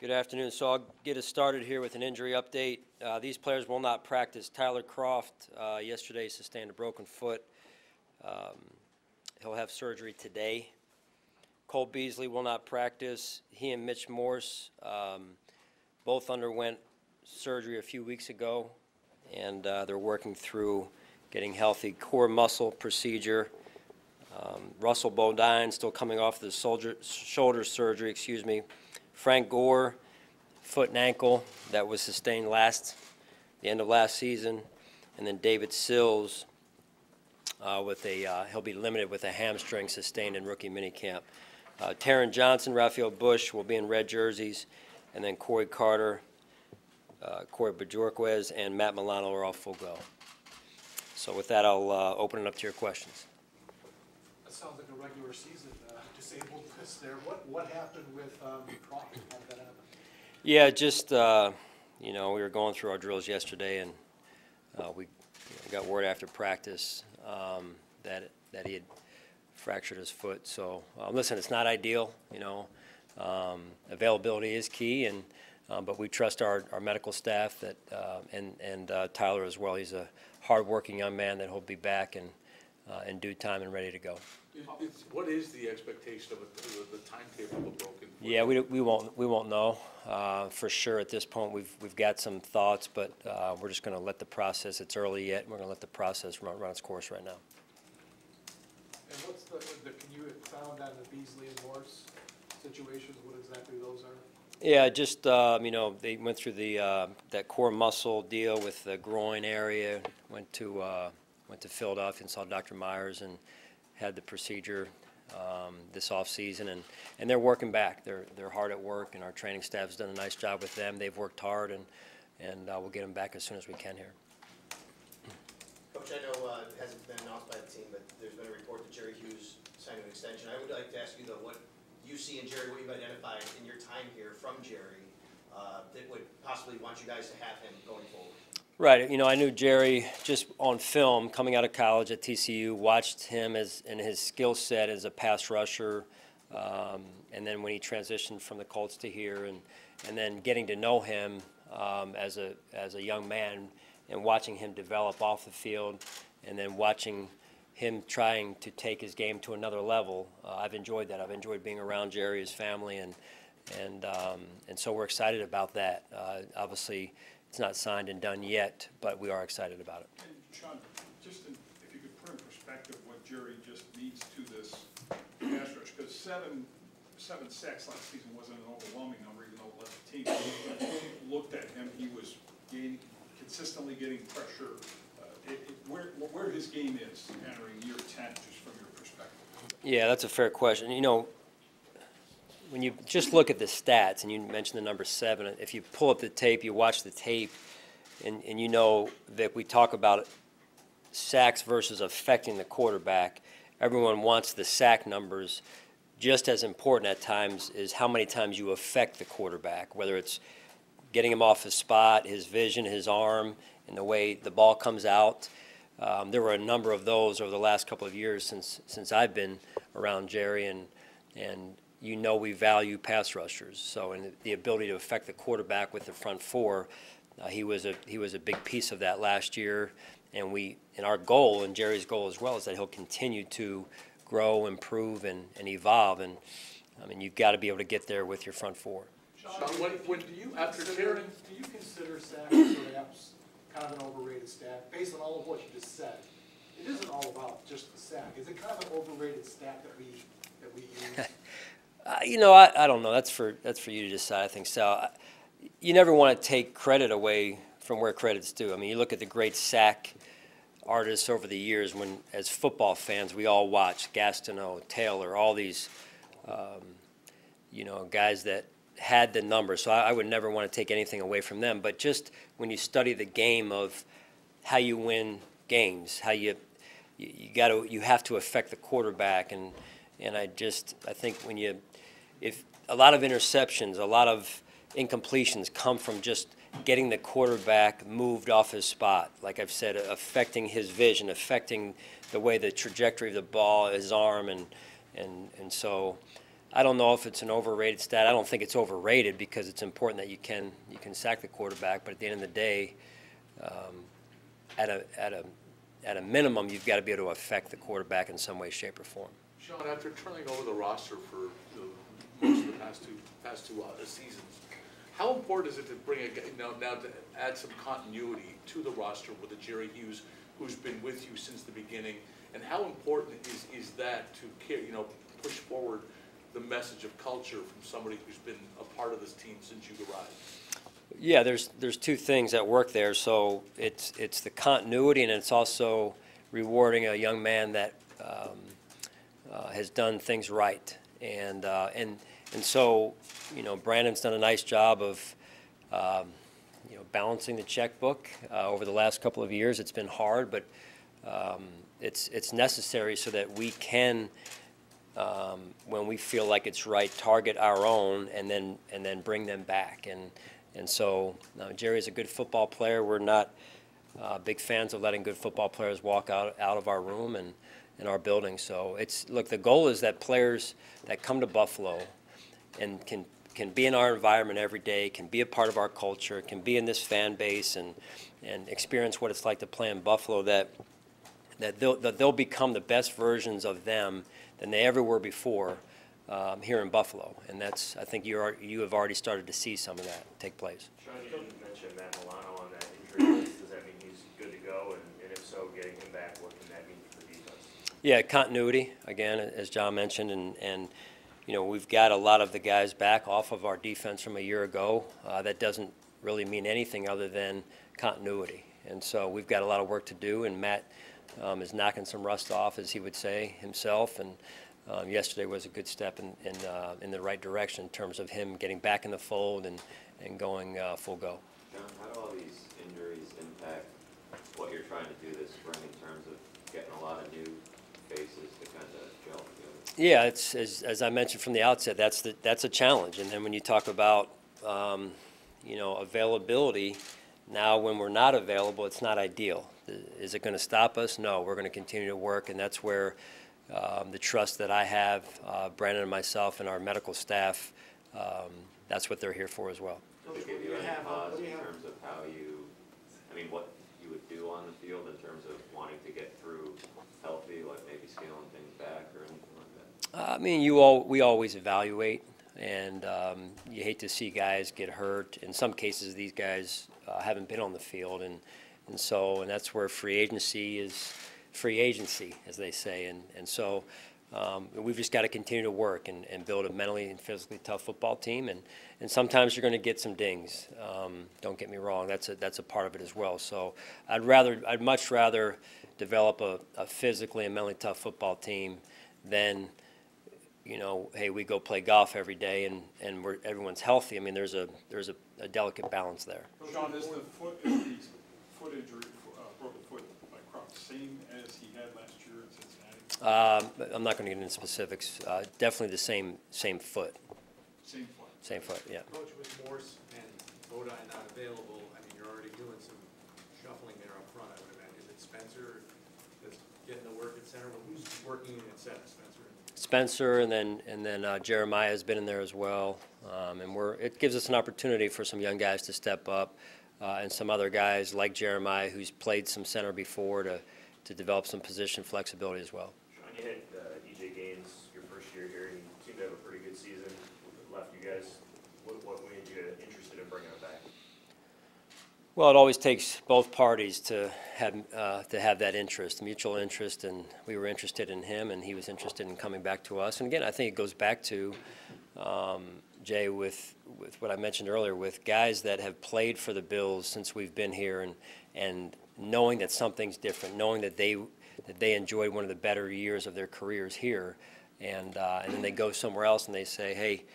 Good afternoon. So I'll get us started here with an injury update. These players will not practice. Tyler Croft yesterday sustained a broken foot. He'll have surgery today. Cole Beasley will not practice. He and Mitch Morse both underwent surgery a few weeks ago, and they're working through getting healthy. Core muscle procedure. Russell Bodine still coming off the shoulder surgery, Frank Gore, foot and ankle that was sustained the end of last season, and then David Sills he'll be limited with a hamstring sustained in rookie minicamp. Taron Johnson, Raphael Bush will be in red jerseys, and then Corey Carter, Corey Bajorquez, and Matt Milano are all full go. So with that, I'll open it up to your questions. That sounds like a regular season disabled list there. What happened with Croft? How did that happen? Yeah, just we were going through our drills yesterday, and we got word after practice that he had fractured his foot. So listen, it's not ideal. Availability is key, but we trust our medical staff that and Tyler as well. He's a hard-working young man that he'll be back in due time and ready to go. What is the expectation of the timetable of a broken foot? Yeah, we won't know for sure at this point. We've got some thoughts, but we're just going to let the process. It's early yet. We're going to let the process run its course right now. And what's can you expound on the Beasley and Morse situations? What exactly those are? Yeah, just they went through that core muscle deal with the groin area. Went to Philadelphia and saw Dr. Myers and had the procedure this off season, and they're working back. They're hard at work, and our training staff's done a nice job with them. They've worked hard, and we'll get them back as soon as we can here. Coach, I know it hasn't been announced by the team, but there's been a report that Jerry Hughes signed an extension. I would like to ask you, though, what you see in Jerry, what you've identified in your time here from Jerry that would possibly want you guys to have him going forward. Right. I knew Jerry just on film coming out of college at TCU, watched him in his skill set as a pass rusher, and then when he transitioned from the Colts to here, and then getting to know him as a young man and watching him develop off the field, and then watching him trying to take his game to another level. I've enjoyed that. I've enjoyed being around Jerry, his family, and so we're excited about that. Obviously, it's not signed and done yet, but we are excited about it. And Sean, if you could put in perspective what Jerry just means to this pass rush, because seven sacks last season wasn't an overwhelming number, even though it led the team. Looked at him, he was consistently getting pressure. Where his game is entering year 10, just from your perspective. Yeah, that's a fair question. When you just look at the stats, and you mentioned the number 7, if you pull up the tape, you watch the tape, and you know that we talk about sacks versus affecting the quarterback, everyone wants the sack numbers. Just as important at times is how many times you affect the quarterback, whether it's getting him off his spot, his vision, his arm, and the way the ball comes out. There were a number of those over the last couple of years since I've been around Jerry, and we value pass rushers. So, and the ability to affect the quarterback with the front four, he was a big piece of that last year. And our goal, and Jerry's goal as well, is that he'll continue to grow, improve, and evolve. And I mean, you've got to be able to get there with your front four. Sean, when do you, after Sharon, do you consider sacks perhaps kind of an overrated stat based on all of what you just said? It isn't all about just the sack. Is it kind of an overrated stat that we use? I don't know. That's for you to decide. I think so. You never want to take credit away from where credit's due. I mean, you look at the great sack artists over the years. When, as football fans, we all watch Gastineau, Taylor, all these, guys that had the numbers. So I would never want to take anything away from them. But just when you study the game of how you win games, how you have to affect the quarterback, and I think if a lot of interceptions, a lot of incompletions come from just getting the quarterback moved off his spot, like I've said, affecting his vision, affecting the way the trajectory of the ball, his arm, and so I don't know if it's an overrated stat. I don't think it's overrated because it's important that you can sack the quarterback. But at the end of the day, at a minimum, you've got to be able to affect the quarterback in some way, shape, or form. Sean, after turning over the roster for most of the past two seasons, how important is it to bring now to add some continuity to the roster with a Jerry Hughes who's been with you since the beginning, and how important is that to push forward the message of culture from somebody who's been a part of this team since you've arrived? Yeah, there's two things at work there. So it's the continuity, and it's also rewarding a young man that has done things right. And so Brandon's done a nice job of balancing the checkbook over the last couple of years. It's been hard, but it's necessary so that we can, when we feel like it's right, target our own and then bring them back. And so Jerry's a good football player. We're not big fans of letting good football players walk out of our room and in our building. So look, the goal is that players that come to Buffalo and can be in our environment every day, can be a part of our culture, can be in this fan base and experience what it's like to play in Buffalo, that they'll become the best versions of them than they ever were before here in Buffalo. And that's, I think you have already started to see some of that take place. Sean, you didn't mention Matt Milano on that injury list. Does that mean he's good to go? And if so, getting him back, what can that mean for the defense? Yeah, continuity, again, as John mentioned, and we've got a lot of the guys back off of our defense from a year ago. That doesn't really mean anything other than continuity. And so we've got a lot of work to do, and Matt is knocking some rust off, as he would say himself, and yesterday was a good step in the right direction in terms of him getting back in the fold and going full go. John, how do all these injuries impact what you're trying to do this spring in terms of getting a lot of new faces to kind of gel together? Yeah, it's as I mentioned from the outset, that's a challenge. And then when you talk about availability, now when we're not available, it's not ideal. Is it going to stop us? No, we're going to continue to work, and that's where the trust that I have, Brandon and myself and our medical staff, that's what they're here for as well. To give you any pause in terms of what you would do on the field in terms of wanting to get through healthy, like maybe scaling things back or anything like that? We always evaluate, and you hate to see guys get hurt. In some cases, these guys haven't been on the field, and that's where free agency is free agency, as they say, and so we've just got to continue to work and build a mentally and physically tough football team, and sometimes you're going to get some dings. Don't get me wrong, that's a part of it as well. So I'd much rather develop a physically and mentally tough football team than hey, we go play golf every day and everyone's healthy. I mean, there's a delicate balance there. Sean, is the foot injury, broken foot by Croft, same as he had last year in Cincinnati? I'm not going to get into specifics. Definitely the same foot. Same foot. Same foot, yeah. Coach, with Morse and Bodine not available, I mean, you're already doing some shuffling there up front, I would imagine. Is it Spencer that's getting the work at center? Well, who's working at center, Spencer, and then Jeremiah has been in there as well, and it gives us an opportunity for some young guys to step up, and some other guys like Jeremiah, who's played some center before, to develop some position flexibility as well. Sean, you had EJ Gaines your first year here, and you seemed to have a pretty good season. Left you guys. What made you interested in bringing him back? Well, it always takes both parties to have that interest, mutual interest, and we were interested in him, and he was interested in coming back to us. And again, I think it goes back to Jay with what I mentioned earlier, with guys that have played for the Bills since we've been here, and knowing that something's different, knowing that they enjoyed one of the better years of their careers here, and then they go somewhere else and they say, hey,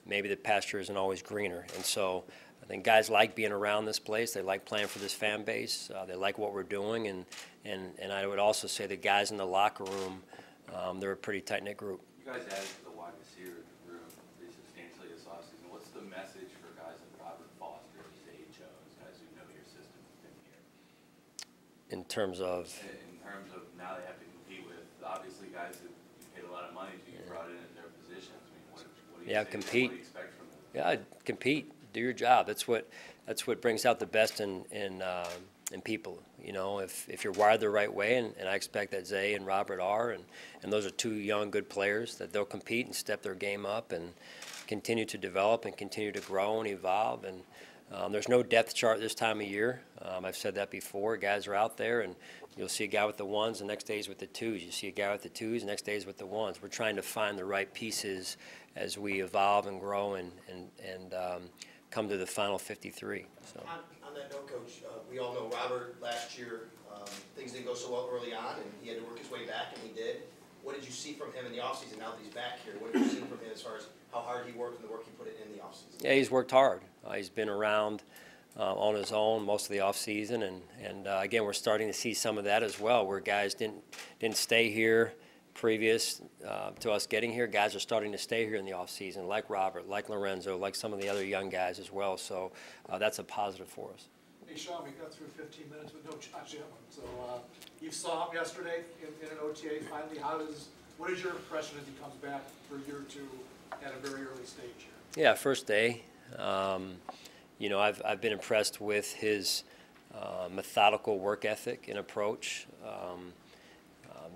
maybe the pasture isn't always greener, and so. I think guys like being around this place. They like playing for this fan base. They like what we're doing, and I would also say the guys in the locker room, they're a pretty tight-knit group. You guys added to the wide receiver room pretty substantially this offseason. What's the message for guys like Robert Foster, Zay Jones, guys who know your system within here? In terms of now they have to compete with obviously guys that you paid a lot of money to, you brought in their position. Yeah, say, compete. What do you expect from them? Yeah, compete, do your job. That's what brings out the best in people. You know, if you're wired the right way, and I expect that Zay and Robert are, and those are two young, good players, that they'll compete and step their game up and continue to develop and continue to grow and evolve. And there's no depth chart this time of year. I've said that before. Guys are out there, and you'll see a guy with the ones, the next day he's with the twos. You see a guy with the twos, the next day he's with the ones. We're trying to find the right pieces as we evolve and grow and come to the final 53. So. On that note, Coach, we all know Robert last year, things didn't go so well early on, and he had to work his way back, and he did. What did you see from him in the offseason now that he's back here? What have you seen from him as far as how hard he worked and the work he put in the offseason? Yeah, he's worked hard. He's been around on his own most of the offseason, and again, we're starting to see some of that as well, where guys didn't stay here previous to us getting here. Guys are starting to stay here in the offseason, like Robert, like Lorenzo, like some of the other young guys as well. So that's a positive for us. Hey, Sean, we got through 15 minutes with no Josh Allen. So you saw him yesterday in an OTA. Finally, what is your impression as he comes back for year two at a very early stage here? Yeah, first day. You know, I've been impressed with his methodical work ethic and approach.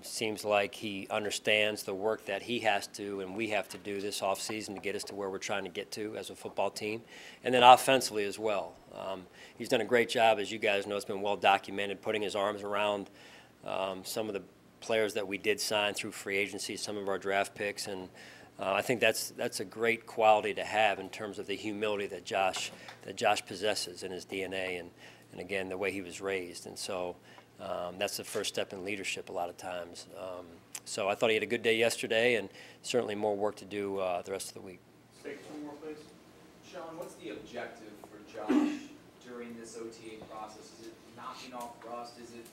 Seems like he understands the work that he has to and we have to do this offseason to get us to where we're trying to get to as a football team. And then offensively as well. He's done a great job, as you guys know, it's been well documented, putting his arms around some of the players that we did sign through free agency, some of our draft picks. And I think that's a great quality to have in terms of the humility that Josh possesses in his DNA and again, the way he was raised. And so that's the first step in leadership a lot of times. So I thought he had a good day yesterday and certainly more work to do the rest of the week. Take two more, please. Sean, what's the objective for Josh during this OTA process? Is it knocking off rust? Is it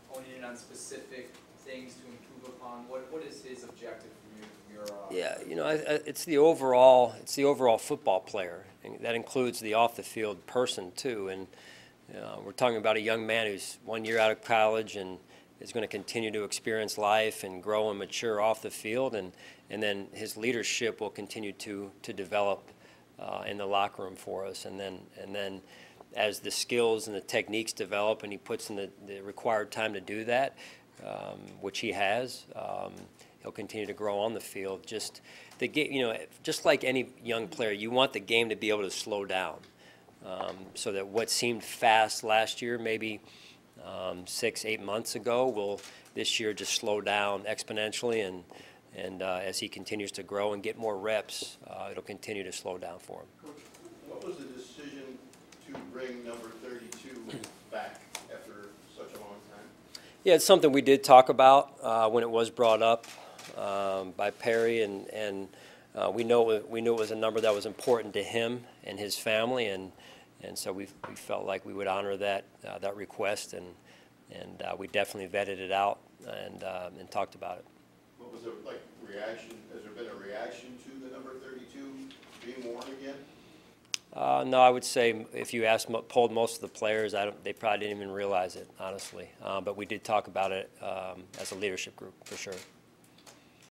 honing in on specific things to improve upon? What is his objective from your Yeah, you know, it's the overall football player, and that includes the off the field person too. And we're talking about a young man who's 1 year out of college and is going to continue to experience life and grow and mature off the field, and then his leadership will continue to develop in the locker room for us, and then as the skills and the techniques develop and he puts in the required time to do that, which he has, he'll continue to grow on the field. Just the game, you know, just like any young player, you want the game to be able to slow down. So that what seemed fast last year, maybe 6-8 months ago, will this year just slow down exponentially, and as he continues to grow and get more reps, it'll continue to slow down for him. Coach, what was the decision to bring number 32 back after such a long time? Yeah, it's something we did talk about when it was brought up by Perry, and we knew it was a number that was important to him and his family, and so we felt like we would honor that request, and we definitely vetted it out and talked about it. What was the reaction? Has there been a reaction to the number 32 being worn again? No, I would say if you polled most of the players, they probably didn't even realize it, honestly. But we did talk about it as a leadership group, for sure.